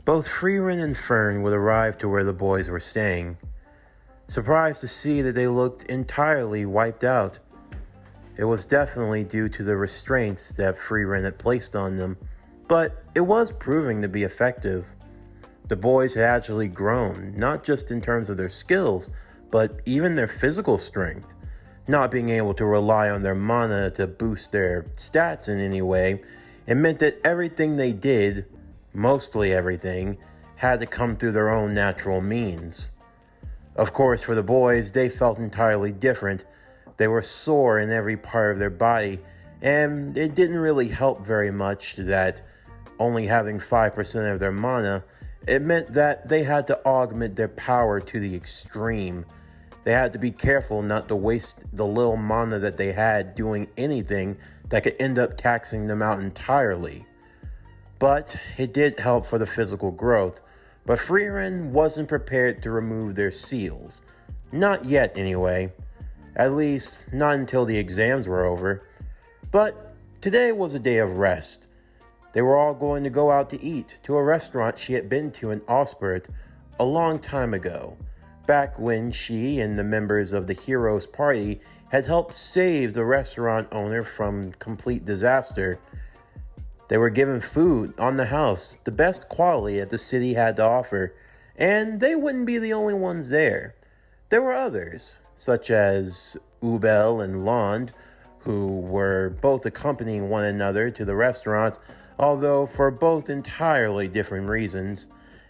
Both Frieren and Fern would arrive to where the boys were staying, surprised to see that they looked entirely wiped out. It was definitely due to the restraints that Frieren had placed on them, but it was proving to be effective. The boys had actually grown, not just in terms of their skills, but even their physical strength. Not being able to rely on their mana to boost their stats in any way, it meant that everything they did, mostly everything, had to come through their own natural means. Of course, for the boys, they felt entirely different. They were sore in every part of their body, and it didn't really help very much that only having 5% of their mana, it meant that they had to augment their power to the extreme. They had to be careful not to waste the little mana that they had doing anything that could end up taxing them out entirely. But it did help for the physical growth. But Frieren wasn't prepared to remove their seals. Not yet, anyway. At least, not until the exams were over. But today was a day of rest. They were all going to go out to eat to a restaurant she had been to in Osbert a long time ago, back when she and the members of the Heroes Party had helped save the restaurant owner from complete disaster. They were given food on the house, the best quality that the city had to offer, and they wouldn't be the only ones there. There were others, such as Ubel and Lond, who were both accompanying one another to the restaurant, although for both entirely different reasons,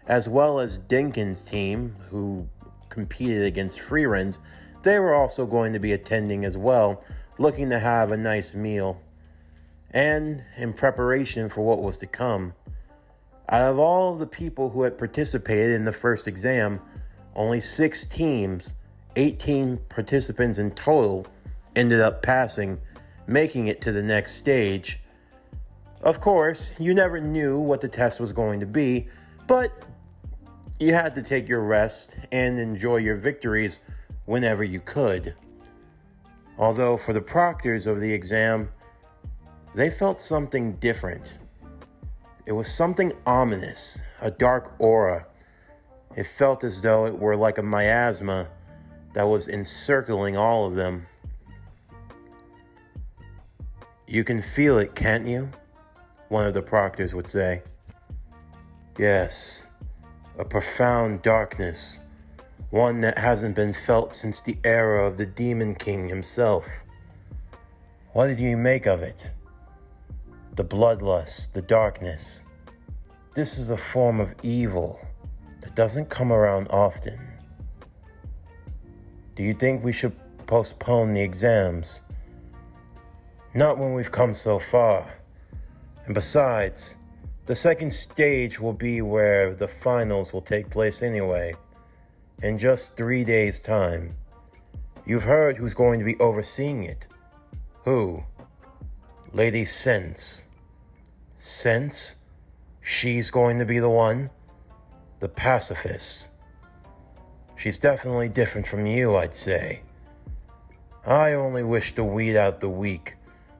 as well as Dinkin's team, who competed against Frieren's. They were also going to be attending as well, looking to have a nice meal, and in preparation for what was to come. Out of all of the people who had participated in the first exam, only 6 teams, 18 participants in total, ended up passing, making it to the next stage. Of course, you never knew what the test was going to be, but you had to take your rest and enjoy your victories whenever you could. Although for the proctors of the exam, they felt something different. It was something ominous, a dark aura. It felt as though it were like a miasma that was encircling all of them. "You can feel it, can't you?" one of the proctors would say. "Yes, a profound darkness, one that hasn't been felt since the era of the Demon King himself. What did you make of it? The bloodlust, the darkness. This is a form of evil that doesn't come around often. Do you think we should postpone the exams? Not when we've come so far. And besides, the second stage will be where the finals will take place anyway, in just 3 days' time. You've heard who's going to be overseeing it. Who? Lady Sense. Sense? She's going to be the one? The pacifist. She's definitely different from you, I'd say. I only wish to weed out the weak,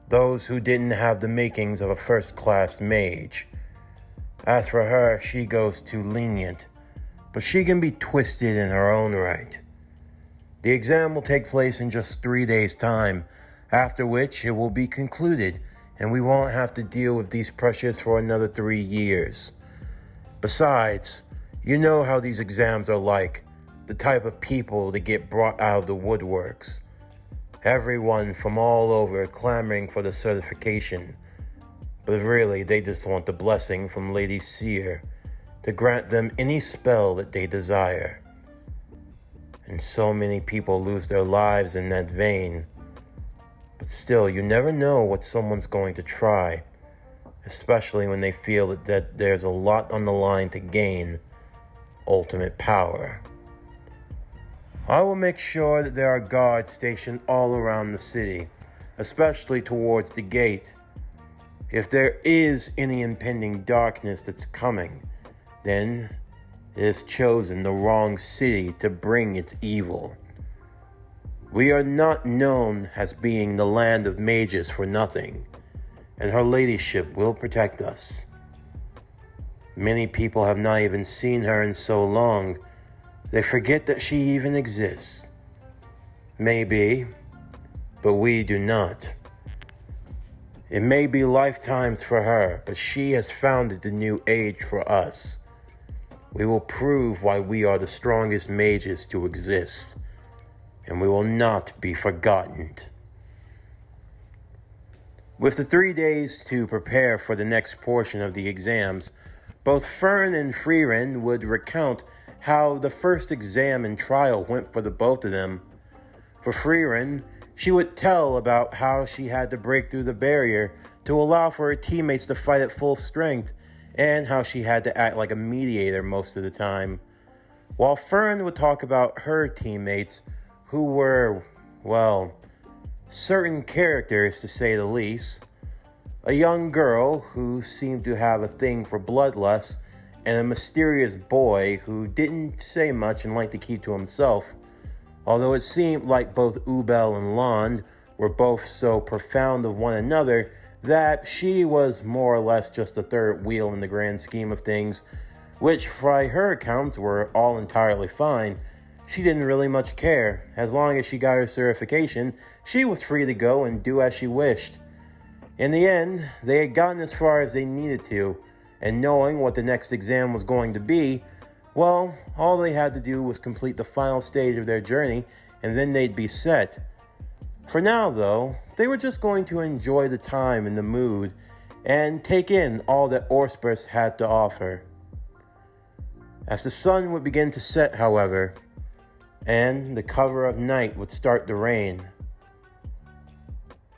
those who didn't have the makings of a first-class mage. As for her, she goes too lenient, but she can be twisted in her own right. The exam will take place in just 3 days' time, after which it will be concluded, and we won't have to deal with these pressures for another 3 years. Besides, you know how these exams are like, the type of people that get brought out of the woodworks. Everyone from all over clamoring for the certification. But really, they just want the blessing from Lady Seer to grant them any spell that they desire. And so many people lose their lives in that vein. But still, you never know what someone's going to try, especially when they feel that there's a lot on the line to gain ultimate power. I will make sure that there are guards stationed all around the city, especially towards the gate. If there is any impending darkness that's coming, then it has chosen the wrong city to bring its evil. We are not known as being the land of mages for nothing, and her ladyship will protect us. Many people have not even seen her in so long, they forget that she even exists. Maybe, but we do not. It may be lifetimes for her, but she has founded the new age for us. We will prove why we are the strongest mages to exist, and we will not be forgotten. With the 3 days to prepare for the next portion of the exams, both Frieren and Frieren would recount how the first exam and trial went for the both of them. For Frieren, she would tell about how she had to break through the barrier to allow for her teammates to fight at full strength, and how she had to act like a mediator most of the time. While Frieren would talk about her teammates, who were, well, certain characters to say the least. A young girl who seemed to have a thing for bloodlust, and a mysterious boy who didn't say much and liked to keep to himself. Although it seemed like both Ubel and Lond were both so profound of one another that she was more or less just a third wheel in the grand scheme of things, which by her accounts were all entirely fine. She didn't really much care. As long as she got her certification, she was free to go and do as she wished. In the end, they had gotten as far as they needed to, and knowing what the next exam was going to be, well, all they had to do was complete the final stage of their journey, and then they'd be set. For now, though, they were just going to enjoy the time and the mood, and take in all that Orspeth had to offer. As the sun would begin to set, however, and the cover of night would start to rain,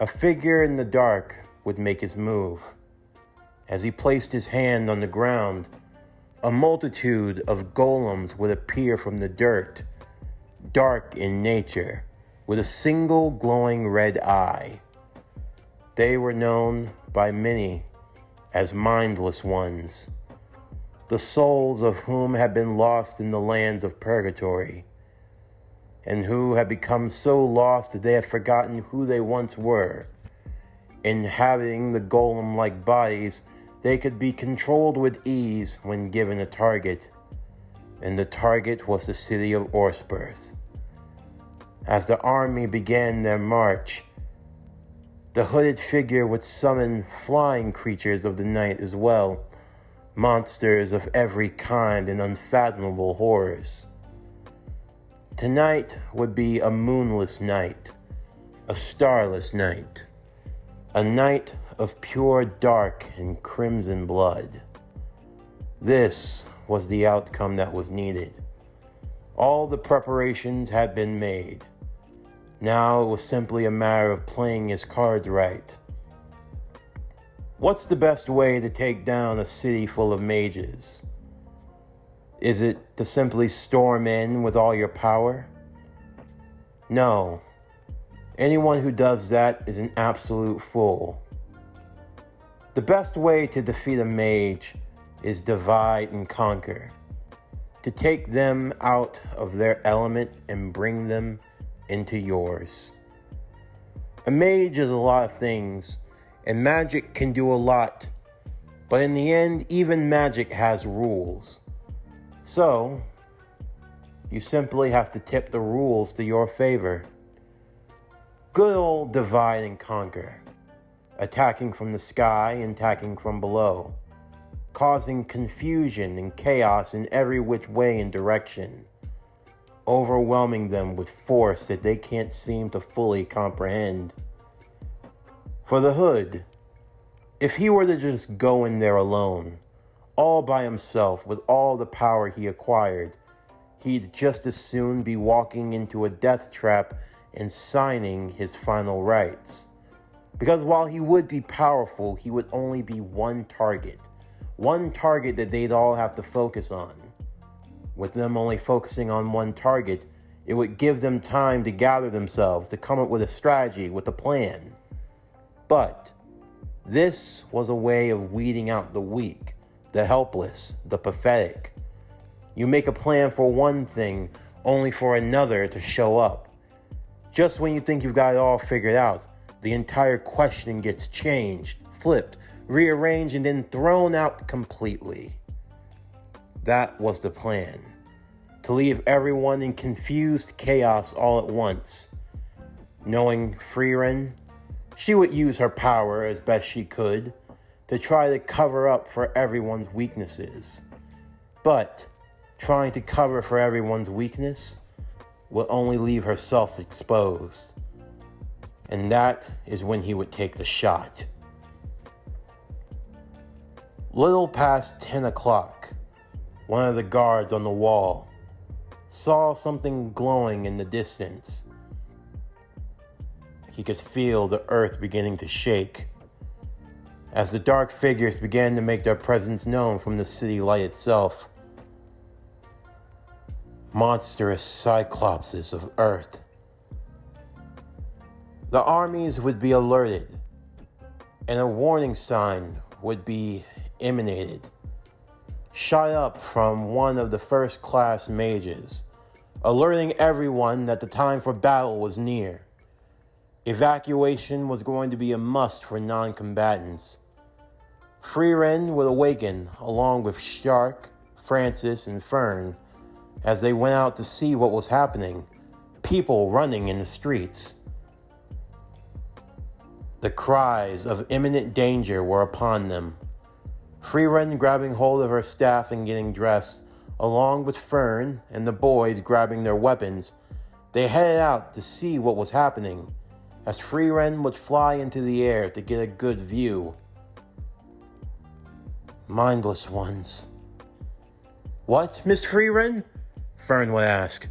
a figure in the dark would make his move. As he placed his hand on the ground, a multitude of golems would appear from the dirt, dark in nature, with a single glowing red eye. They were known by many as mindless ones, the souls of whom had been lost in the lands of purgatory, and who had become so lost that they had forgotten who they once were. Inhabiting the golem-like bodies, they could be controlled with ease when given a target, and the target was the city of Orspeth. As the army began their march, the hooded figure would summon flying creatures of the night as well, monsters of every kind and unfathomable horrors. Tonight would be a moonless night, a starless night, a night of pure dark and crimson blood. This was the outcome that was needed. All the preparations had been made. Now it was simply a matter of playing his cards right. What's the best way to take down a city full of mages? Is it to simply storm in with all your power? No. Anyone who does that is an absolute fool. The best way to defeat a mage is divide and conquer. To take them out of their element and bring them into yours. A mage is a lot of things, and magic can do a lot, but in the end, even magic has rules. So, you simply have to tip the rules to your favor. Good old divide and conquer. Attacking from the sky and attacking from below. Causing confusion and chaos in every which way and direction. Overwhelming them with force that they can't seem to fully comprehend. For the Hood, if he were to just go in there alone, all by himself with all the power he acquired, he'd just as soon be walking into a death trap and signing his final rites. Because while he would be powerful, he would only be one target that they'd all have to focus on. With them only focusing on one target, it would give them time to gather themselves, to come up with a strategy, with a plan. But this was a way of weeding out the weak, the helpless, the pathetic. You make a plan for one thing, only for another to show up. Just when you think you've got it all figured out, the entire question gets changed, flipped, rearranged, and then thrown out completely. That was the plan. To leave everyone in confused chaos all at once. Knowing Frieren, she would use her power as best she could to try to cover up for everyone's weaknesses. But trying to cover for everyone's weakness would only leave herself exposed. And that is when he would take the shot. Little past 10 o'clock, one of the guards on the wall saw something glowing in the distance. He could feel the earth beginning to shake as the dark figures began to make their presence known from the city light itself. Monstrous cyclopses of earth. The armies would be alerted, and a warning sign would be emanated, shot up from one of the first-class mages, alerting everyone that the time for battle was near. Evacuation was going to be a must for non-combatants. Frieren would awaken along with Stark, Francis, and Fern as they went out to see what was happening, people running in the streets. The cries of imminent danger were upon them. Frieren grabbing hold of her staff and getting dressed, along with Fern and the boys grabbing their weapons, they headed out to see what was happening, as Frieren would fly into the air to get a good view. Mindless ones. What, Miss Frieren? Fern would ask.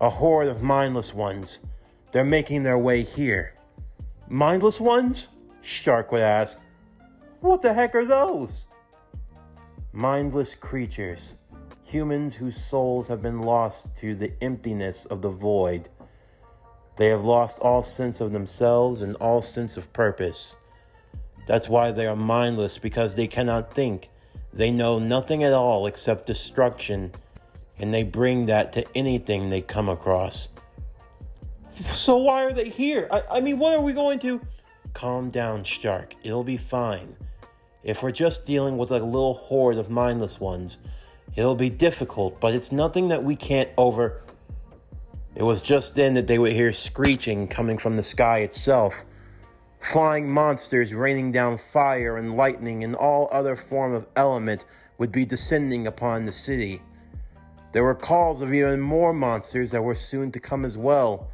A horde of mindless ones. They're making their way here. Mindless ones? Stark would ask. What the heck are those? Mindless creatures. Humans whose souls have been lost to the emptiness of the void. They have lost all sense of themselves and all sense of purpose. That's why they are mindless, because they cannot think. They know nothing at all except destruction, and they bring that to anything they come across. So why are they here? I mean, what are we going to... Calm down, Stark. It'll be fine. If we're just dealing with a little horde of mindless ones, it'll be difficult, but it's nothing that we can't over... It was just then that they would hear screeching coming from the sky itself. Flying monsters raining down fire and lightning and all other form of element would be descending upon the city. There were calls of even more monsters that were soon to come as well.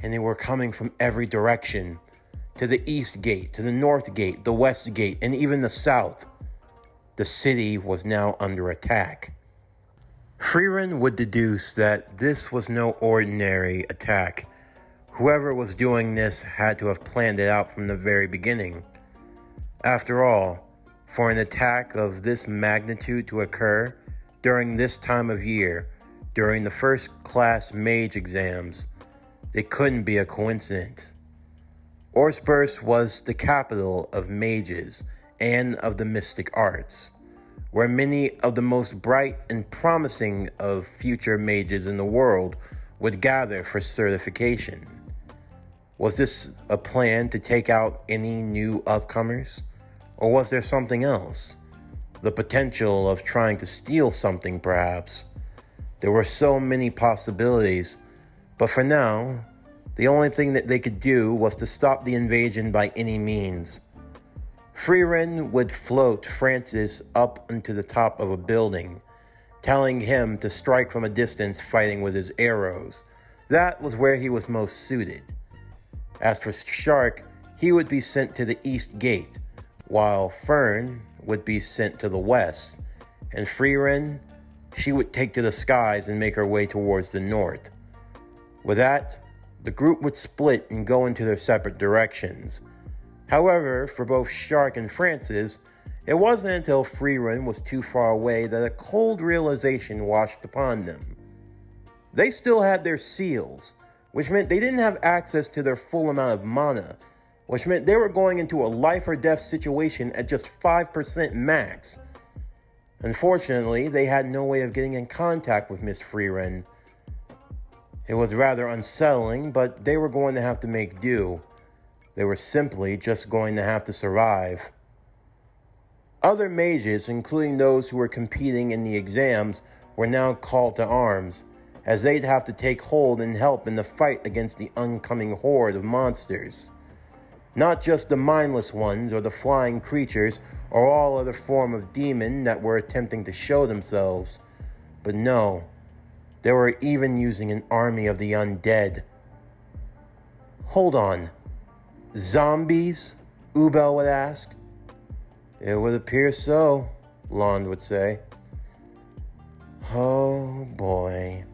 And they were coming from every direction. To the east gate, to the north gate, the west gate, and even the south. The city was now under attack. Frieren would deduce that this was no ordinary attack. Whoever was doing this had to have planned it out from the very beginning. After all, for an attack of this magnitude to occur during this time of year, during the first-class mage exams, it couldn't be a coincidence. Orspurs was the capital of mages and of the mystic arts, where many of the most bright and promising of future mages in the world would gather for certification. Was this a plan to take out any new upcomers? Or was there something else? The potential of trying to steal something, perhaps? There were so many possibilities, but for now, the only thing that they could do was to stop the invasion by any means. Frieren would float Francis up into the top of a building, telling him to strike from a distance fighting with his arrows. That was where he was most suited. As for Stark, he would be sent to the east gate, while Fern would be sent to the west, and Frieren, she would take to the skies and make her way towards the north. With that, the group would split and go into their separate directions. However, for both Stark and Francis, it wasn't until Frieren was too far away that a cold realization washed upon them. They still had their seals, which meant they didn't have access to their full amount of mana, which meant they were going into a life or death situation at just 5% max. Unfortunately, they had no way of getting in contact with Miss Frieren. It was rather unsettling, but they were going to have to make do. They were simply just going to have to survive. Other mages, including those who were competing in the exams, were now called to arms, as they'd have to take hold and help in the fight against the oncoming horde of monsters. Not just the mindless ones or the flying creatures or all other form of demon that were attempting to show themselves, but no, they were even using an army of the undead. Hold on, zombies? Ubel would ask. It would appear so, Lond would say. Oh boy.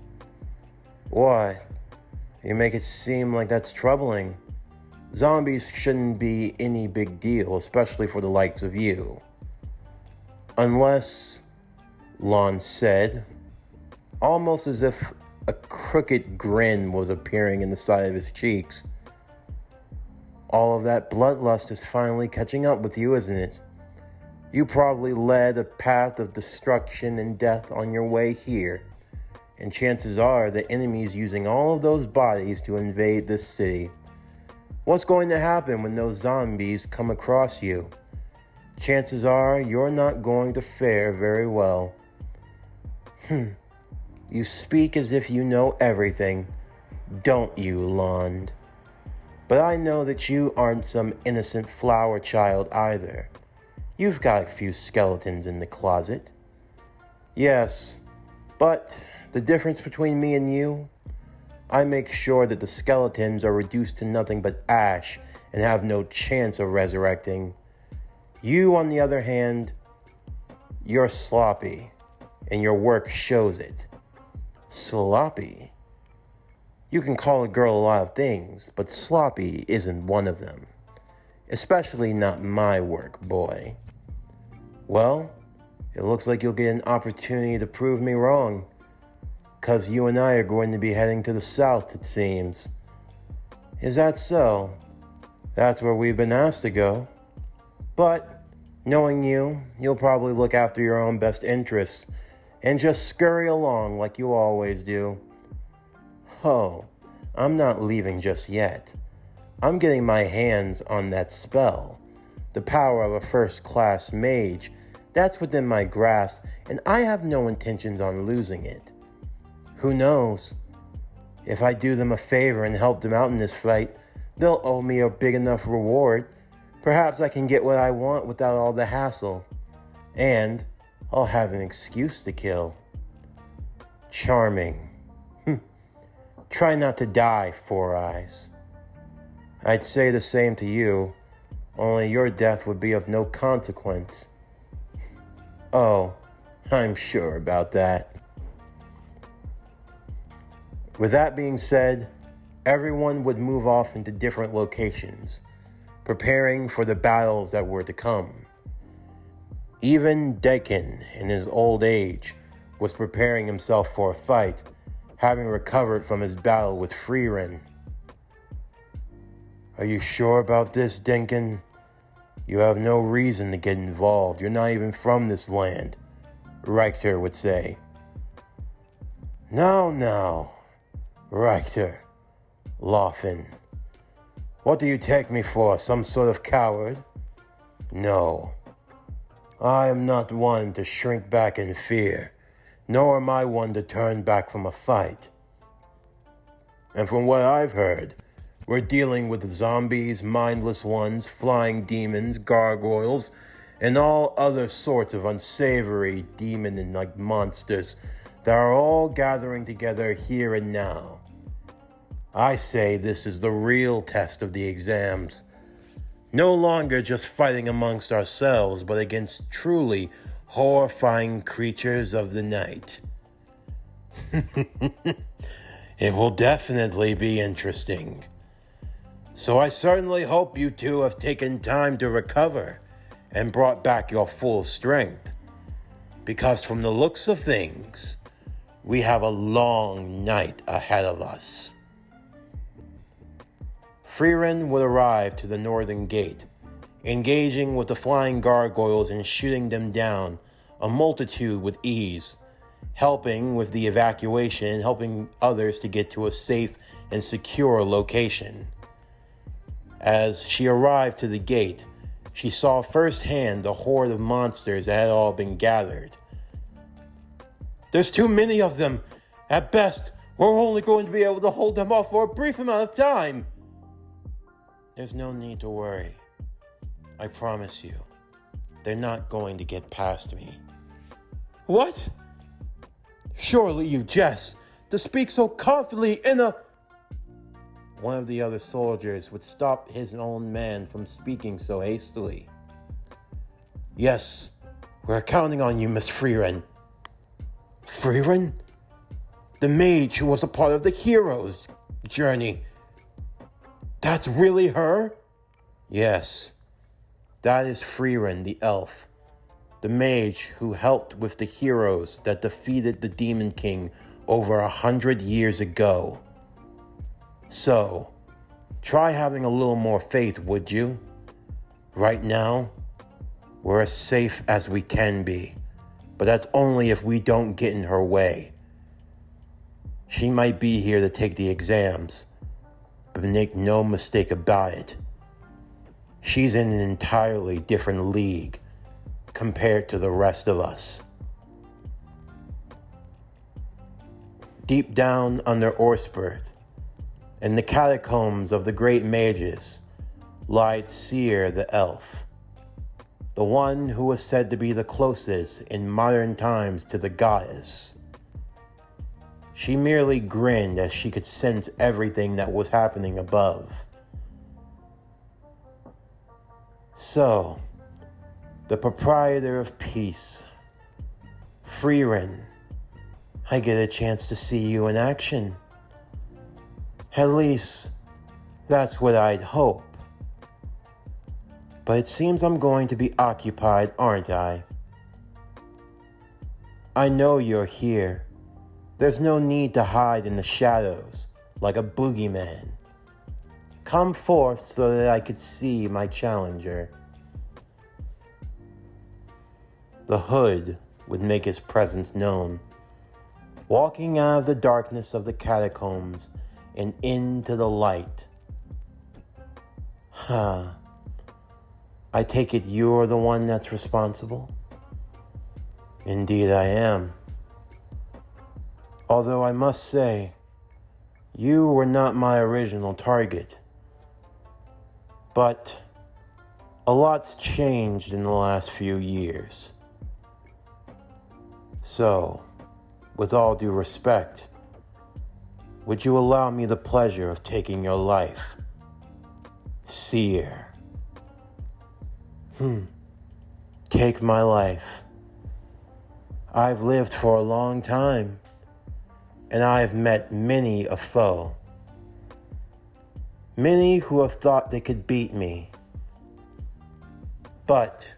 What? You make it seem like that's troubling. Zombies shouldn't be any big deal, especially for the likes of you. Unless, Lon said, almost as if a crooked grin was appearing in the side of his cheeks. All of that bloodlust is finally catching up with you, isn't it? You probably led a path of destruction and death on your way here, and chances are the enemy's using all of those bodies to invade this city. What's going to happen when those zombies come across you? Chances are you're not going to fare very well. You speak as if you know everything, don't you, Lond? But I know that you aren't some innocent flower child either. You've got a few skeletons in the closet. Yes, but the difference between me and you, I make sure that the skeletons are reduced to nothing but ash and have no chance of resurrecting. You, on the other hand, you're sloppy, and your work shows it. Sloppy? You can call a girl a lot of things, but sloppy isn't one of them. Especially not my work, boy. Well, it looks like you'll get an opportunity to prove me wrong. 'Cause you and I are going to be heading to the south, it seems. Is that so? That's where we've been asked to go. But, knowing you, you'll probably look after your own best interests and just scurry along like you always do. Oh, I'm not leaving just yet. I'm getting my hands on that spell. The power of a first-class mage. That's within my grasp, and I have no intentions on losing it. Who knows? If I do them a favor and help them out in this fight, they'll owe me a big enough reward. Perhaps I can get what I want without all the hassle. And I'll have an excuse to kill. Charming. Try not to die, Four Eyes. I'd say the same to you, only your death would be of no consequence. Oh, I'm sure about that. With that being said, everyone would move off into different locations, preparing for the battles that were to come. Even Deacon, in his old age, was preparing himself for a fight, having recovered from his battle with Frieren. Are you sure about this, Denkin? You have no reason to get involved. You're not even from this land, Richter would say. No. Richter, Laughin. What do you take me for, some sort of coward? No. I am not one to shrink back in fear, nor am I one to turn back from a fight. And from what I've heard, we're dealing with zombies, mindless ones, flying demons, gargoyles, and all other sorts of unsavory demon and like monsters that are all gathering together here and now. I say this is the real test of the exams. No longer just fighting amongst ourselves, but against truly horrifying creatures of the night. It will definitely be interesting. So I certainly hope you two have taken time to recover and brought back your full strength. Because from the looks of things, we have a long night ahead of us. Frieren would arrive to the northern gate, engaging with the flying gargoyles and shooting them down, a multitude with ease, helping with the evacuation and helping others to get to a safe and secure location. As she arrived to the gate, She saw firsthand the horde of monsters that had all been gathered. There's too many of them. At best, we're only going to be able to hold them off for a brief amount of time. There's no need to worry. I promise you, they're not going to get past me. What? Surely you jest to speak so confidently in a... One of the other soldiers would stop his own man from speaking so hastily. Yes, we're counting on you, Miss Frieren. Frieren? The mage who was a part of the hero's journey. That's really her? Yes, that is Frieren the elf. The mage who helped with the heroes that defeated the Demon King over 100 years ago. So, try having a little more faith, would you? Right now, we're as safe as we can be, but that's only if we don't get in her way. She might be here to take the exams, but make no mistake about it. She's in an entirely different league compared to the rest of us. Deep down under Orspurt, in the catacombs of the great mages, lied Seer the elf, the one who was said to be the closest in modern times to the goddess. She merely grinned as she could sense everything that was happening above. So, the proprietor of peace, Frieren, I get a chance to see you in action. At least, that's what I'd hope. But it seems I'm going to be occupied, aren't I? I know you're here. There's no need to hide in the shadows like a boogeyman. Come forth so that I could see my challenger. The hood would make his presence known, walking out of the darkness of the catacombs and into the light. I take it you're the one that's responsible? Indeed I am. Although I must say, you were not my original target. But a lot's changed in the last few years. So, with all due respect, would you allow me the pleasure of taking your life? Seer. Take my life. I've lived for a long time, and I've met many a foe. Many who have thought they could beat me. But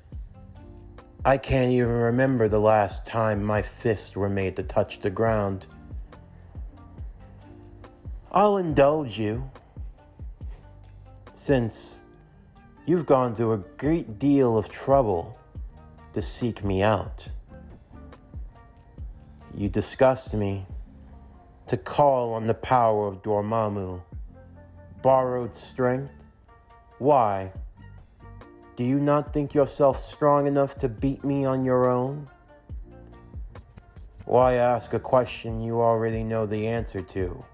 I can't even remember the last time my fists were made to touch the ground. I'll indulge you, since you've gone through a great deal of trouble to seek me out. You disgust me to call on the power of Dormammu. Borrowed strength? Why? Do you not think yourself strong enough to beat me on your own? Why ask a question you already know the answer to?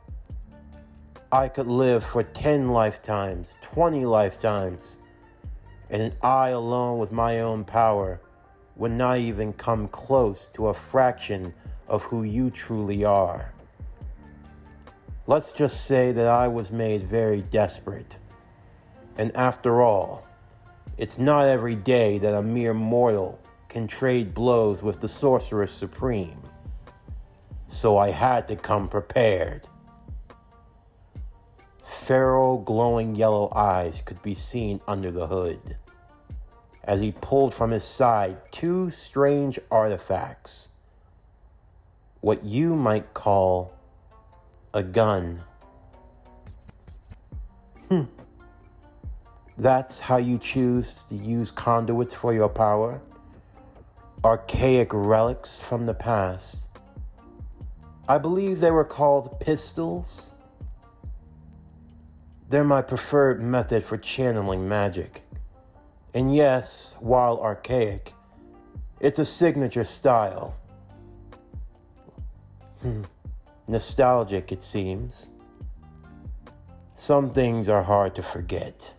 I could live for 10 lifetimes, 20 lifetimes, and I alone with my own power would not even come close to a fraction of who you truly are. Let's just say that I was made very desperate. And after all, it's not every day that a mere mortal can trade blows with the Sorcerer Supreme. So I had to come prepared. Feral, glowing yellow eyes could be seen under the hood, as he pulled from his side two strange artifacts. What you might call a gun. That's how you choose to use conduits for your power? Archaic relics from the past. I believe they were called pistols. They're my preferred method for channeling magic. And yes, while archaic, it's a signature style. Nostalgic, it seems. Some things are hard to forget.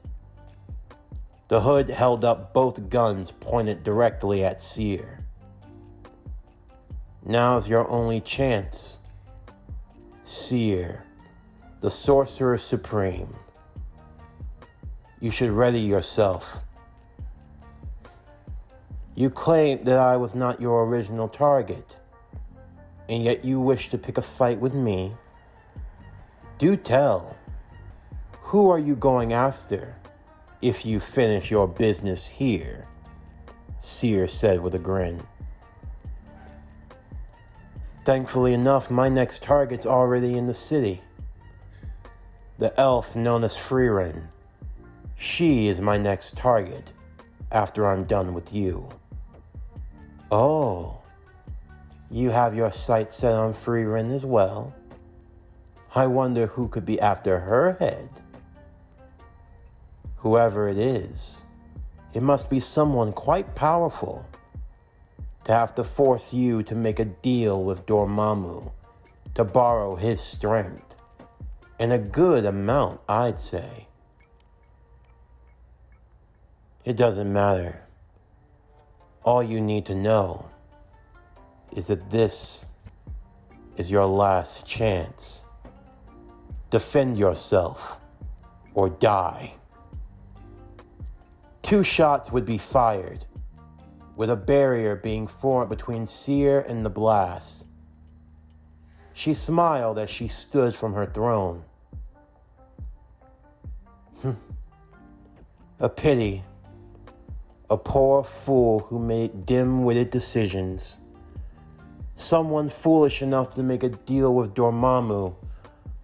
The hood held up both guns pointed directly at Seer. Now's your only chance. Seer, the Sorcerer Supreme. You should ready yourself. You claimed that I was not your original target, and yet you wish to pick a fight with me. Do tell, who are you going after if you finish your business here? Seer said with a grin. Thankfully enough, my next target's already in the city. The elf known as Frieren. She is my next target after I'm done with you. Oh, you have your sights set on Frieren as well? I wonder who could be after her head. Whoever it is, it must be someone quite powerful to have to force you to make a deal with Dormammu to borrow his strength, and a good amount, I'd say. It doesn't matter. All you need to know is that this is your last chance. Defend yourself or die. 2 shots would be fired, with a barrier being formed between Seer and the blast. She smiled as she stood from her throne. A pity. A poor fool who made dim-witted decisions. Someone foolish enough to make a deal with Dormammu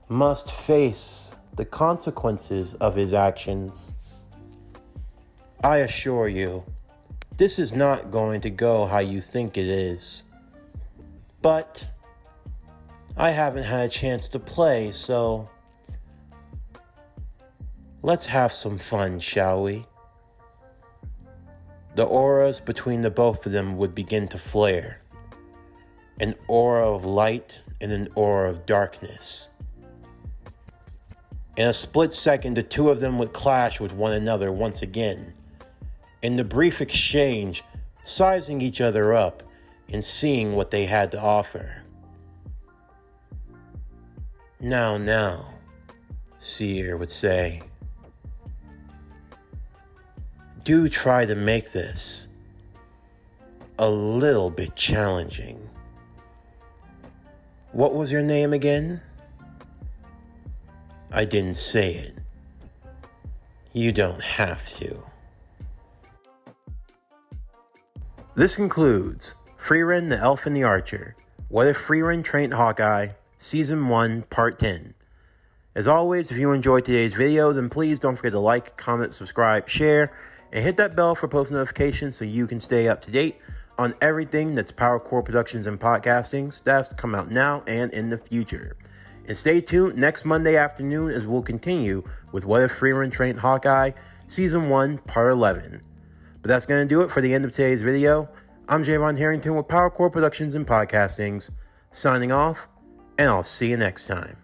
must face the consequences of his actions. I assure you, this is not going to go how you think it is. But I haven't had a chance to play, so let's have some fun, shall we? The auras between the both of them would begin to flare. An aura of light and an aura of darkness. In a split second, the two of them would clash with one another once again. In the brief exchange, sizing each other up and seeing what they had to offer. Now, Seer would say, do try to make this a little bit challenging. What was your name again? I didn't say it. You don't have to. This concludes Frieren the Elf and the Archer. What if Frieren trained Hawkeye? Season 1, Part 10. As always, if you enjoyed today's video, then please don't forget to like, comment, subscribe, share, and hit that bell for post notifications so you can stay up to date on everything that's PowerCore Productions and Podcasting that's to come out now and in the future. And stay tuned next Monday afternoon as we'll continue with What If Frieren Trained Hawkeye, Season 1, Part 11. But that's going to do it for the end of today's video. I'm Javon Harrington with PowerCore Productions and Podcasting, signing off, and I'll see you next time.